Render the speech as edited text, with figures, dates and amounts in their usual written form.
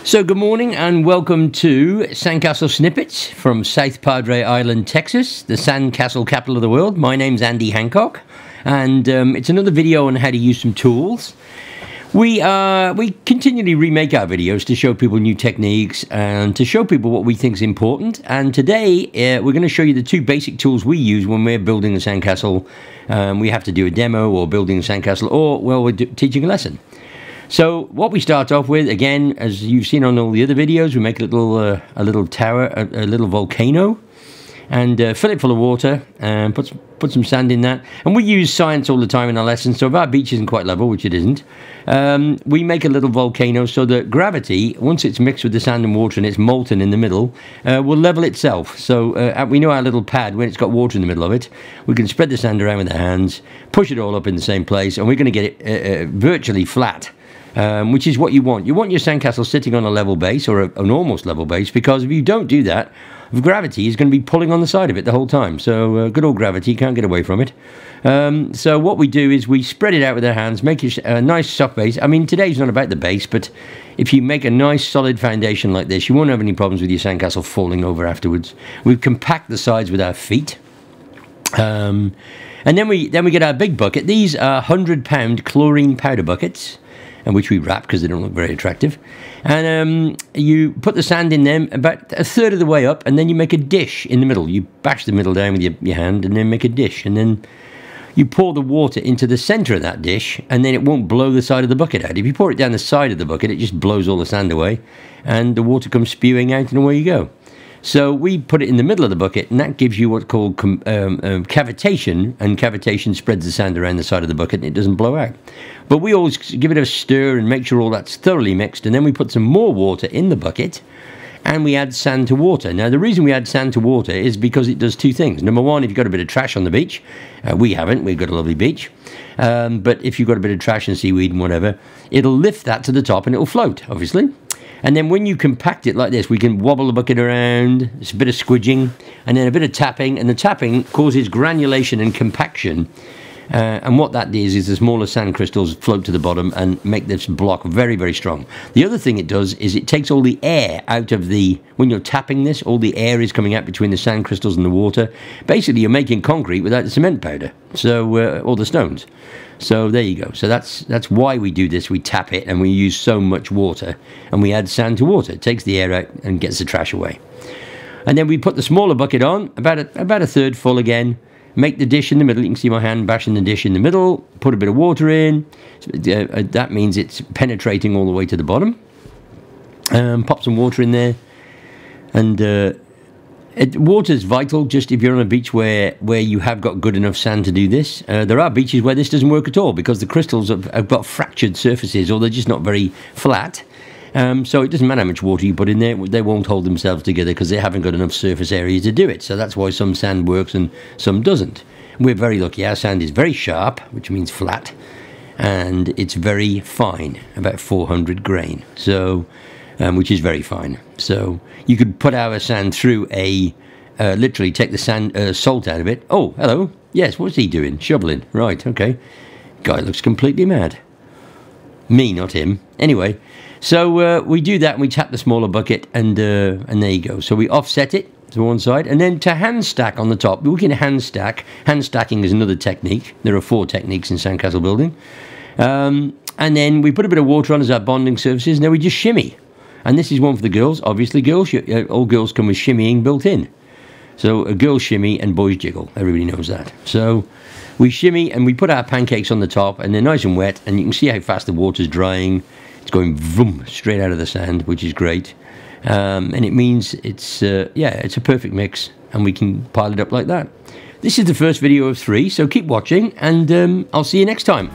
So good morning and welcome to Sandcastle Snippets from South Padre Island, Texas, the Sandcastle capital of the world. My name's Andy Hancock, and it's another video on how to use some tools. We continually remake our videos to show people new techniques and to show people what we think is important. And today we're going to show you the two basic tools we use when we're building a sandcastle. We have to do a demo or building a sandcastle, or well, we're teaching a lesson. So what we start off with, again, as you've seen on all the other videos, we make a little tower, a little volcano, and fill it full of water, and put some sand in that. And we use science all the time in our lessons, so if our beach isn't quite level, which it isn't, we make a little volcano so that gravity, once it's mixed with the sand and water and it's molten in the middle, will level itself. So we know our little pad, when it's got water in the middle of it, we can spread the sand around with our hands, push it all up in the same place, and we're going to get it virtually flat. Which is what you want. You want your sandcastle sitting on a level base, or an almost level base, because if you don't do that, gravity is going to be pulling on the side of it the whole time. So good old gravity, can't get away from it. So what we do is we spread it out with our hands, make it a nice soft base. I mean, today's not about the base, but if you make a nice solid foundation like this, you won't have any problems with your sandcastle falling over afterwards. We compact the sides with our feet. And then we get our big bucket. These are 100-pound chlorine powder buckets, and which we wrap because they don't look very attractive. And you put the sand in them about a third of the way up, and then you make a dish in the middle. You bash the middle down with your hand and then make a dish, and then you pour the water into the center of that dish, and then it won't blow the side of the bucket out. If you pour it down the side of the bucket, it just blows all the sand away, and the water comes spewing out, and away you go. So we put it in the middle of the bucket, and that gives you what's called cavitation, and cavitation spreads the sand around the side of the bucket and it doesn't blow out. But we always give it a stir and make sure all that's thoroughly mixed, and then we put some more water in the bucket and we add sand to water. Now the reason we add sand to water is because it does two things. Number one, if you've got a bit of trash on the beach, we haven't, we've got a lovely beach, but if you've got a bit of trash and seaweed and whatever, it'll lift that to the top and it'll float, obviously. And then when you compact it like this, we can wobble the bucket around, it's a bit of squidging, and then a bit of tapping, and the tapping causes granulation and compaction. And what that is the smaller sand crystals float to the bottom and make this block very, very strong. The other thing it does is it takes all the air out of when you're tapping this, all the air is coming out between the sand crystals and the water. Basically, you're making concrete without the cement powder, so or the stones. So there you go. So that's why we do this. We tap it and we use so much water, and we add sand to water. It takes the air out and gets the trash away. And then we put the smaller bucket on, about a third full again. Make the dish in the middle. You can see my hand bashing the dish in the middle. Put a bit of water in. That means it's penetrating all the way to the bottom. Pop some water in there, and water's vital. Just if you're on a beach where you have got good enough sand to do this. There are beaches where this doesn't work at all because the crystals have got fractured surfaces, or they're just not very flat. So it doesn't matter how much water you put in there, they won't hold themselves together because they haven't got enough surface area to do it. So that's why some sand works and some doesn't. We're very lucky. Our sand is very sharp, which means flat, and it's very fine, about 400 grain, so which is very fine. So you could put our sand through literally take the sand salt out of it. Oh, hello. Yes, what's he doing? Shoveling. Right, okay. Guy looks completely mad. Me, not him. Anyway, so we do that and we tap the smaller bucket, and there you go. So we offset it to one side, and then to hand stack on the top, we can hand stack. Hand stacking is another technique. There are 4 techniques in sandcastle building. And then we put a bit of water on as our bonding surfaces, and then we just shimmy. And this is one for the girls. Obviously, girls, all girls come with shimmying built in. So a girl shimmy and boys jiggle. Everybody knows that. So we shimmy and we put our pancakes on the top, and they're nice and wet, and you can see how fast the water's drying. It's going vroom, straight out of the sand, which is great. And it means it's a perfect mix, and we can pile it up like that. This is the first video of 3, so keep watching, and I'll see you next time.